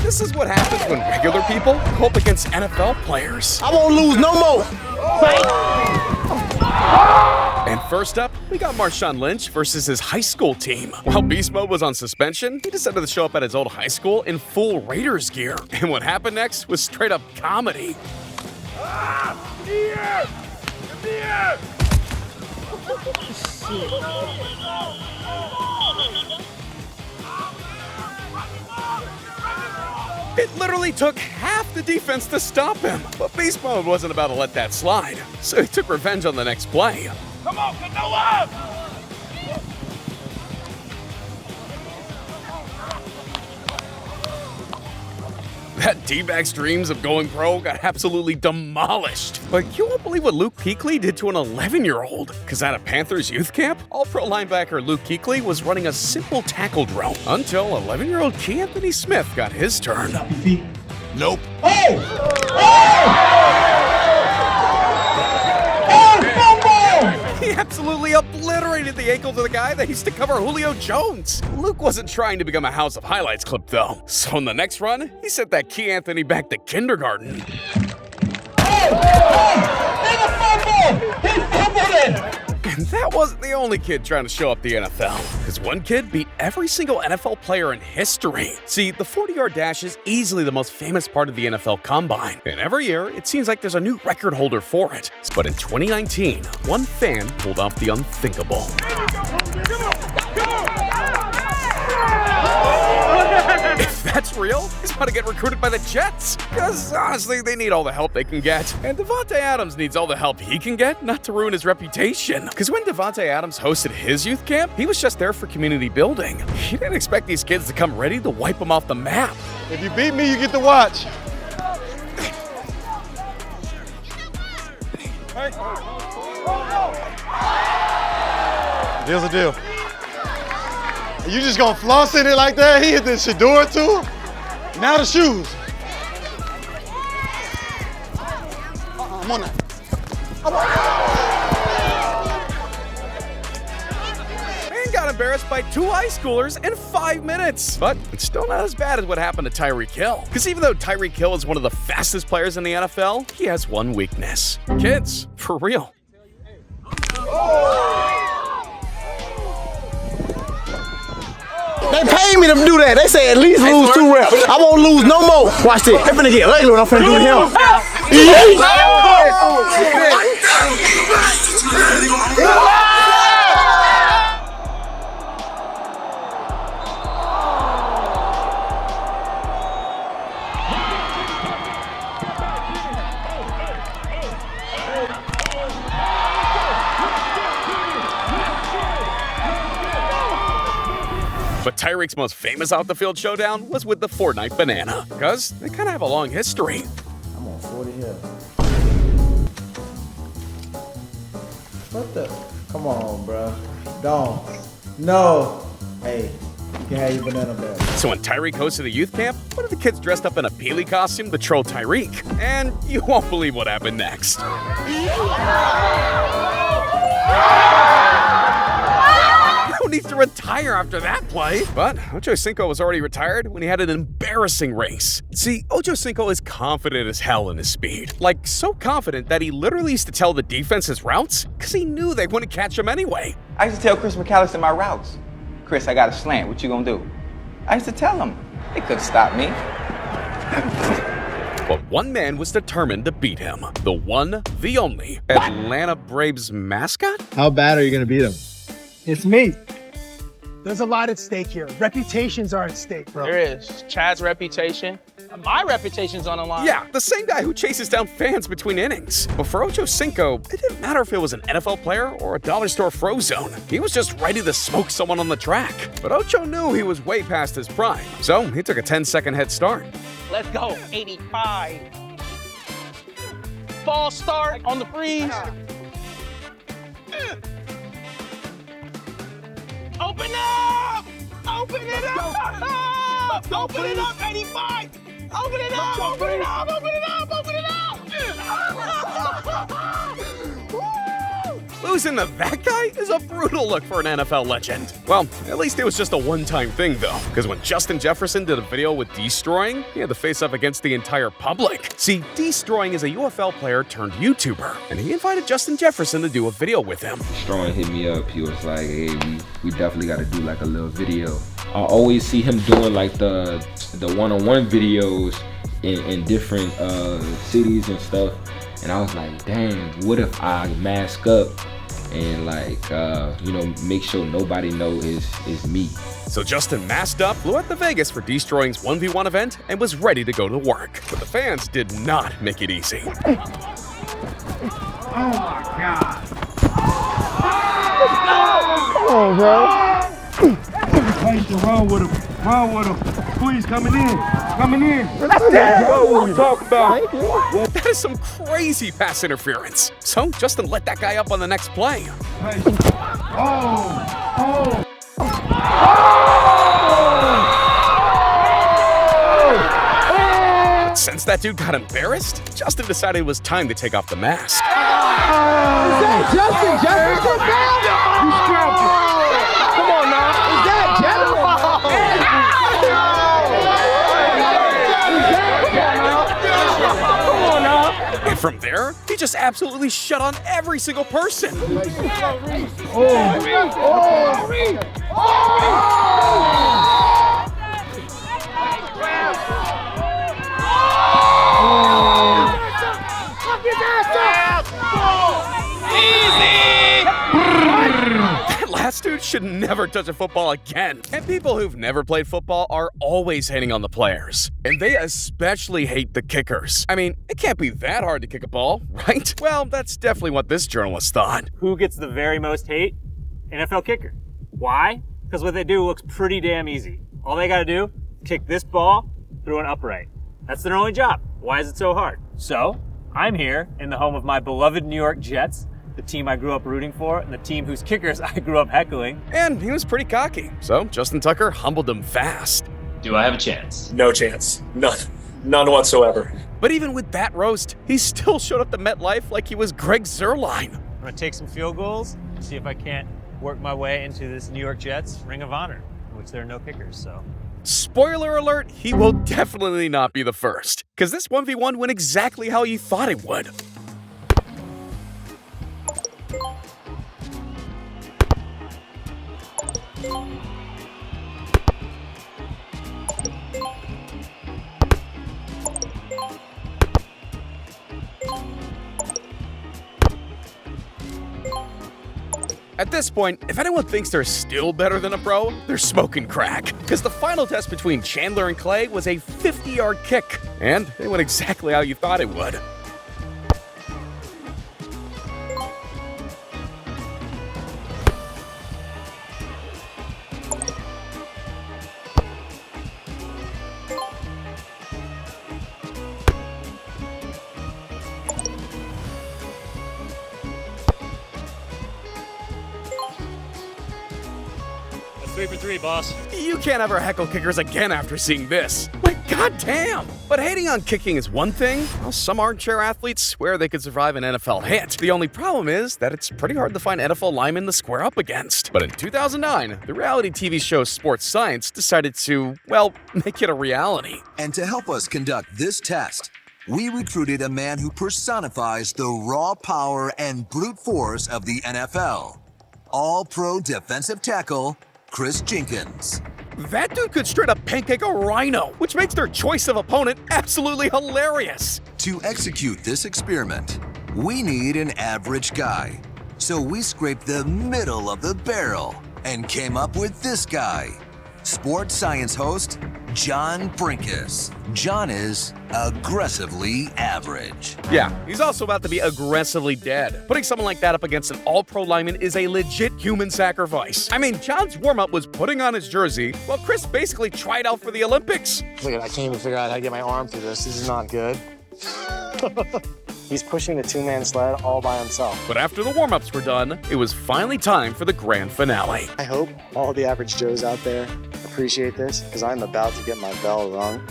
This is what happens when regular people go up against NFL players. I won't lose no more. And first up, we got Marshawn Lynch versus his high school team. While Beast Mode was on suspension, he decided to show up at his old high school in full Raiders gear. And what happened next was straight up comedy. It literally took half the defense to stop him, but Beast Mode wasn't about to let that slide, so he took revenge on the next play. Come on, get no love! That D-bac's dreams of going pro got absolutely demolished. But you won't believe what Luke Kuechly did to an 11-year-old. Because at a Panthers youth camp, all-pro linebacker Luke Kuechly was running a simple tackle drill until 11-year-old Keanthony Smith got his turn. Nope. He absolutely obliterated the ankles of the guy that used to cover Julio Jones. Luke wasn't trying to become a House of Highlights clip, though. So in the next run, he sent that Keanthony back to kindergarten. And that wasn't the only kid trying to show up the NFL, because one kid beat every single NFL player in history. See, the 40-yard dash is easily the most famous part of the NFL Combine, and every year it seems like there's a new record holder for it. But in 2019, one fan pulled off the unthinkable. If that's real, he's about to get recruited by the Jets. Because honestly, they need all the help they can get. And Davante Adams needs all the help he can get not to ruin his reputation. Because when Davante Adams hosted his youth camp, he was just there for community building. He didn't expect these kids to come ready to wipe him off the map. If you beat me, you get to watch. Deal's a deal. You just gonna floss in it like that? He hit the Shador too? Now the shoes. I'm on that. And got embarrassed by two high schoolers in 5 minutes. But it's still not as bad as what happened to Tyreek Hill. Because even though Tyreek Hill is one of the fastest players in the NFL, he has one weakness. Kids, for real. They paid me to do that. They say at least lose 2 reps. I won't lose no more. Watch this. They finna get ugly when I'm finna do to him. But Tyreek's most famous off-the-field showdown was with the Fortnite Banana, because they kind of have a long history. I'm on 40 here. What the? Come on, bro. Don't. No. Hey, you can have your banana back. So when Tyreek hosted a youth camp, one of the kids dressed up in a Peely costume to troll Tyreek. And you won't believe what happened next. Needs to retire after that play. But Ocho Cinco was already retired when he had an embarrassing race. See, Ocho Cinco is confident as hell in his speed. Like, so confident that he literally used to tell the defense his routes because he knew they wouldn't catch him anyway. I used to tell Chris McAllister my routes. Chris, I got a slant. What you gonna do? I used to tell him. They couldn't stop me. But one man was determined to beat him. The one, the only, Atlanta Braves mascot? How bad are you going to beat him? It's me. There's a lot at stake here. Reputations are at stake, bro. There is. Chad's reputation. My reputation's on the line. Yeah, the same guy who chases down fans between innings. But for Ocho Cinco, it didn't matter if it was an NFL player or a dollar store Frozone. He was just ready to smoke someone on the track. But Ocho knew he was way past his prime, so he took a 10-second head start. Let's go. 85. False start on the freeze. Open up! Open it up! Open it up, 85! Open it up! Open it up! Open it up! Open it up! Losing to that guy is a brutal look for an NFL legend. Well, at least it was just a one-time thing, though, because when Justin Jefferson did a video with Destroying, he had to face up against the entire public. See, Destroying is a UFL player turned YouTuber, and he invited Justin Jefferson to do a video with him. Destroying hit me up. He was like, hey, we definitely got to do like a little video. I always see him doing like the one-on-one videos in different cities and stuff. And I was like, dang, what if I mask up and like, make sure nobody knows it's me. So Justin masked up, flew out to Vegas for Destroying's 1v1 event, and was ready to go to work. But the fans did not make it easy. Oh my God. Come on, bro. Run with him. Run with him. Please, coming in. Coming in. That's what we talk about. That is some crazy pass interference. So Justin let that guy up on the next play. Hey. Oh. But since that dude got embarrassed, Justin decided it was time to take off the mask. Is that Justin Jefferson, man? You scrapped it. Come on now. Is that Jefferson? Come on now. And from there, he just absolutely shut on every single person. That last dude should never touch a football again. And people who've never played football are always hating on the players. And they especially hate the kickers. I mean, it can't be that hard to kick a ball, right? Well, that's definitely what this journalist thought. Who gets the very most hate? NFL kicker. Why? Because what they do looks pretty damn easy. All they gotta do, kick this ball through an upright. That's their only job. Why is it so hard? So, I'm here in the home of my beloved New York Jets, the team I grew up rooting for, and the team whose kickers I grew up heckling. And he was pretty cocky, so Justin Tucker humbled him fast. Do I have a chance? No chance. None whatsoever. But even with that roast, he still showed up to MetLife like he was Greg Zuerlein. I'm gonna take some field goals, see if I can't work my way into this New York Jets Ring of Honor, in which there are no kickers, so. Spoiler alert, he will definitely not be the first, because this 1v1 went exactly how you thought it would. At this point, if anyone thinks they're still better than a pro, they're smoking crack. Because the final test between Chandler and Clay was a 50-yard kick, and it went exactly how you thought it would. That's 3 for 3, boss. You can't ever heckle kickers again after seeing this. Like, goddamn! But hating on kicking is one thing, while some armchair athletes swear they could survive an NFL hit. The only problem is that it's pretty hard to find NFL linemen to square up against. But in 2009, the reality TV show Sports Science decided to, well, make it a reality. And to help us conduct this test, we recruited a man who personifies the raw power and brute force of the NFL. All-pro defensive tackle, Chris Jenkins. That dude could straight up pancake a rhino, which makes their choice of opponent absolutely hilarious. To execute this experiment, we need an average guy. So we scraped the middle of the barrel and came up with this guy. Sports Science host, John Brinkus. John is aggressively average. Yeah, he's also about to be aggressively dead. Putting someone like that up against an all-pro lineman is a legit human sacrifice. I mean, John's warm-up was putting on his jersey, while Chris basically tried out for the Olympics. Look, I can't even figure out how to get my arm through this. This is not good. He's pushing the two-man sled all by himself. But after the warm-ups were done, it was finally time for the grand finale. I hope all the average Joes out there appreciate this, because I'm about to get my bell rung.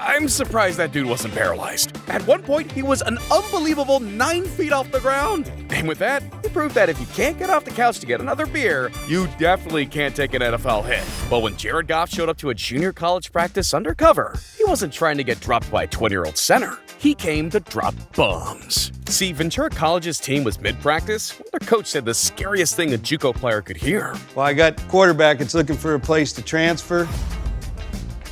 I'm surprised that dude wasn't paralyzed. At one point, he was an unbelievable 9 feet off the ground. And with that, he proved that if you can't get off the couch to get another beer, you definitely can't take an NFL hit. But when Jared Goff showed up to a junior college practice undercover, he wasn't trying to get dropped by a 20-year-old center. He came to drop bombs. See, Ventura College's team was mid-practice when their coach said the scariest thing a JUCO player could hear. Well, I got quarterback that's looking for a place to transfer.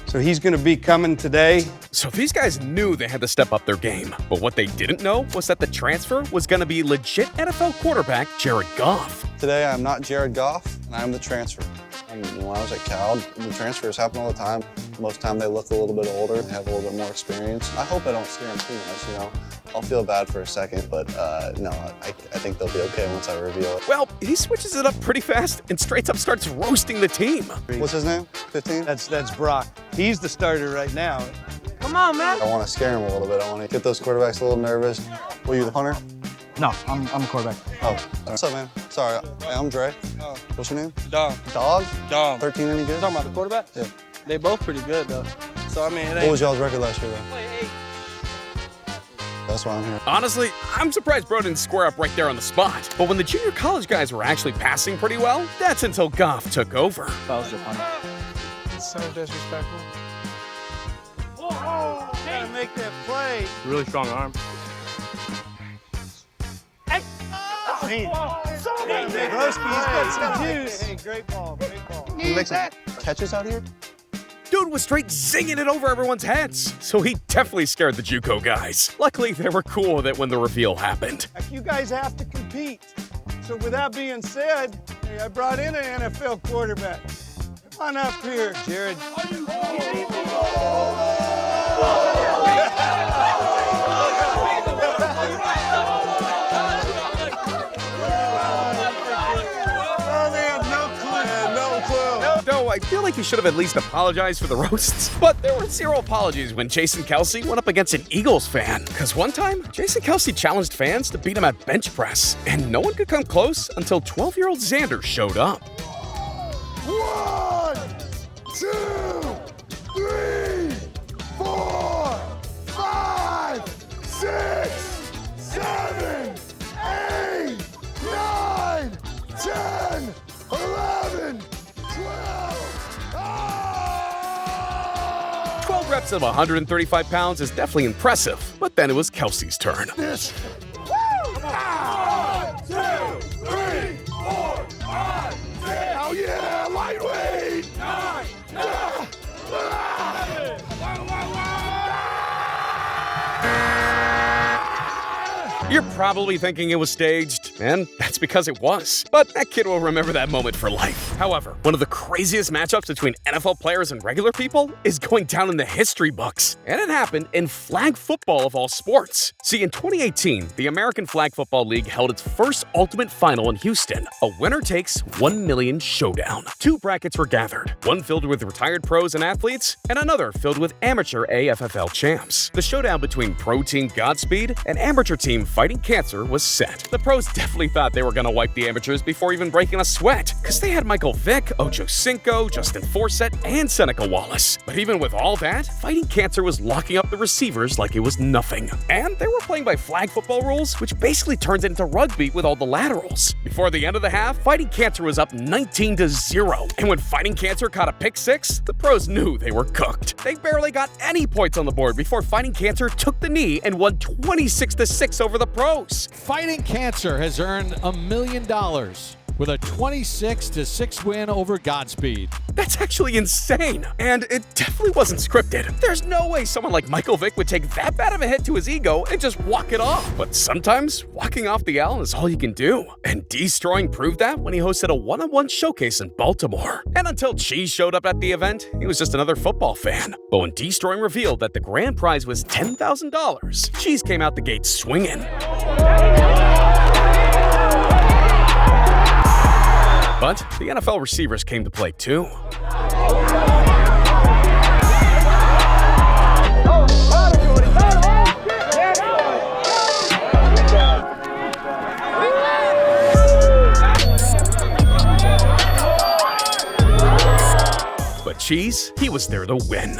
So he's going to be coming today. So these guys knew they had to step up their game. But what they didn't know was that the transfer was going to be legit NFL quarterback Jared Goff. Today, I'm not Jared Goff, and I'm the transfer. And when I was at Cal, the transfers happen all the time. Most of the time, they look a little bit older, they have a little bit more experience. I hope I don't scare them too much, you know. I'll feel bad for a second, but no, I think they'll be okay once I reveal it. Well, he switches it up pretty fast and straight up starts roasting the team. What's his name? 15? That's Brock. He's the starter right now. Come on, man. I want to scare him a little bit. I want to get those quarterbacks a little nervous. Were you the punter? No, I'm a quarterback. Oh, what's up, man? Sorry, I'm Dre. Oh. What's your name? Dom. Dog? Dom. 13 any good? Talking about the quarterback? Yeah. They both pretty good, though. So, I mean, it ain't... What was y'all's record last year, though? That's why I'm here. Honestly, I'm surprised bro didn't square up right there on the spot. But when the junior college guys were actually passing pretty well, that's until Goff took over. That was your punter. It's so disrespectful. Oh, gotta make that play. Really strong arm. Broski, he's got some juice. Hey, great ball, great ball. You make some catches out here? Dude was straight zinging it over everyone's heads. So he definitely scared the JUCO guys. Luckily, they were cool with it when the reveal happened. You guys have to compete. So with that being said, hey, I brought in an NFL quarterback. Come on up here, Jared. Though I feel like he should have at least apologized for the roasts. But there were zero apologies when Jason Kelce went up against an Eagles fan. Because one time, Jason Kelce challenged fans to beat him at bench press. And no one could come close until 12-year-old Xander showed up. 1, 2, 3, 4, 5, 6, 7, 8, 9, 10, 11, 12 reps of 135 pounds is definitely impressive, but then it was Kelce's turn. This. 1, 2, 3, 4, 5, 6. Hell yeah, lightweight. 9, 10. You're probably thinking it was staged, and that's because it was. But that kid will remember that moment for life. However, one of the craziest matchups between NFL players and regular people is going down in the history books. And it happened in flag football of all sports. See, in 2018, the American Flag Football League held its first Ultimate Final in Houston, a winner-takes-1 million showdown. 2 brackets were gathered, one filled with retired pros and athletes, and another filled with amateur AFFL champs. The showdown between pro team Godspeed and amateur team Fighting Cancer was set. The pros definitely thought they were going to wipe the amateurs before even breaking a sweat, because they had Michael Vick, Ocho Cinco, Justin Forsett, and Seneca Wallace. But even with all that, Fighting Cancer was locking up the receivers like it was nothing. And they were playing by flag football rules, which basically turns it into rugby with all the laterals. Before the end of the half, Fighting Cancer was up 19-0. And when Fighting Cancer caught a pick six, the pros knew they were cooked. They barely got any points on the board before Fighting Cancer took the knee and won 26-6 over the pros. Fighting Cancer has earned $1 million with a 26-6 win over Godspeed. That's actually insane, and it definitely wasn't scripted. There's no way someone like Michael Vick would take that bad of a hit to his ego and just walk it off. But sometimes, walking off the L is all you can do. And Destroying proved that when he hosted a one-on-one showcase in Baltimore. And until Cheese showed up at the event, he was just another football fan. But when Destroying revealed that the grand prize was $10,000, Cheese came out the gate swinging. But the NFL receivers came to play too. But Cheese, he was there to win.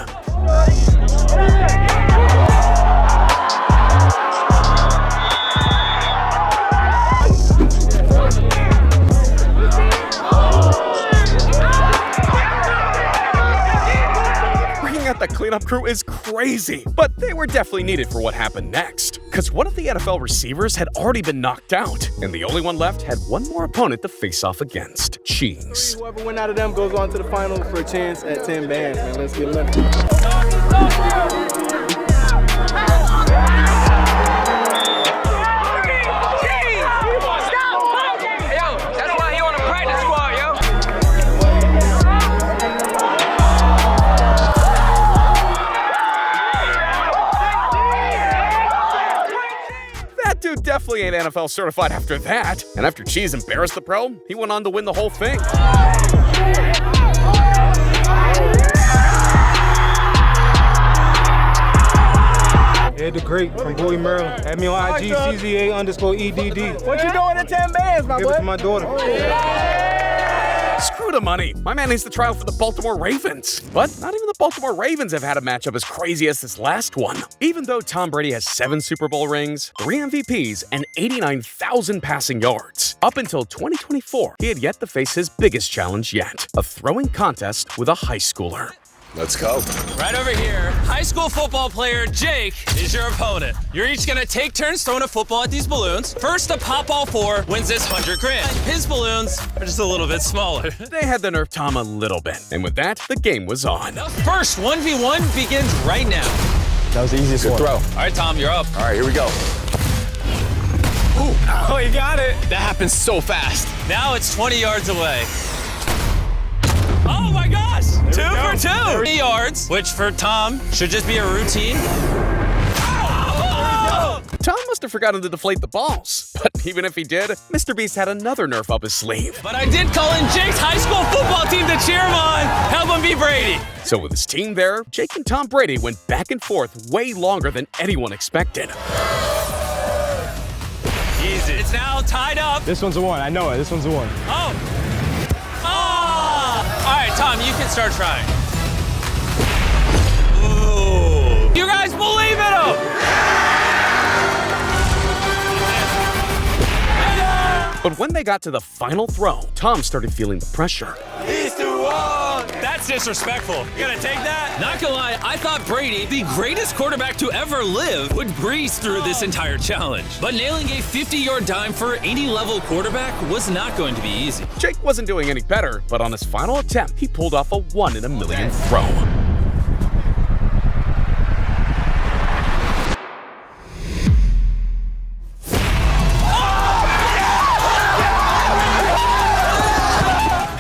The cleanup crew is crazy, but they were definitely needed for what happened next. Because one of the NFL receivers had already been knocked out, and the only one left had one more opponent to face off against, Cheese. Whoever wins out of them goes on to the final for a chance at 10 bands, man. Let's get lit. Definitely ain't NFL certified after that. And after Cheese embarrassed the pro, he went on to win the whole thing. Ed the Great from Bowie, Maryland. Add me on IG, CZA_EDD. What you doing at 10 bands, my boy? Give it to my daughter. Screw the money. My man needs to try out for the Baltimore Ravens. But not even the Baltimore Ravens have had a matchup as crazy as this last one. Even though Tom Brady has 7 Super Bowl rings, 3 MVPs, and 89,000 passing yards, up until 2024, he had yet to face his biggest challenge yet, a throwing contest with a high schooler. Let's go. Right over here, high school football player Jake is your opponent. You're each gonna take turns throwing a football at these balloons. First to pop all 4 wins this $100 grand. His balloons are just a little bit smaller. They had to nerf Tom a little bit, and with that, the game was on. The first 1v1 begins right now. That was the easiest one. Throw. All right, Tom, you're up. All right, here we go. Ooh. Oh, you got it. That happens so fast. Now it's 20 yards away. Oh my gosh! 2 for 2! 30 yards, which for Tom should just be a routine. Tom must have forgotten to deflate the balls. But even if he did, Mr. Beast had another nerf up his sleeve. But I did call in Jake's high school football team to cheer him on. Help him beat Brady. So with his team there, Jake and Tom Brady went back and forth way longer than anyone expected. Easy. It's now tied up. This one's a 1. I know it. This one's a 1. Oh! All right, Tom, you can start trying. Ooh. You guys believe in him? But when they got to the final throw, Tom started feeling the pressure. He's too long. That's disrespectful. You gonna take that? Not gonna lie, I thought Brady, the greatest quarterback to ever live, would breeze through this entire challenge. But nailing a 50-yard dime for any level quarterback was not going to be easy. Jake wasn't doing any better, but on his final attempt, he pulled off a 1 in a million throw.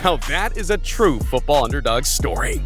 Now that is a true football underdog story.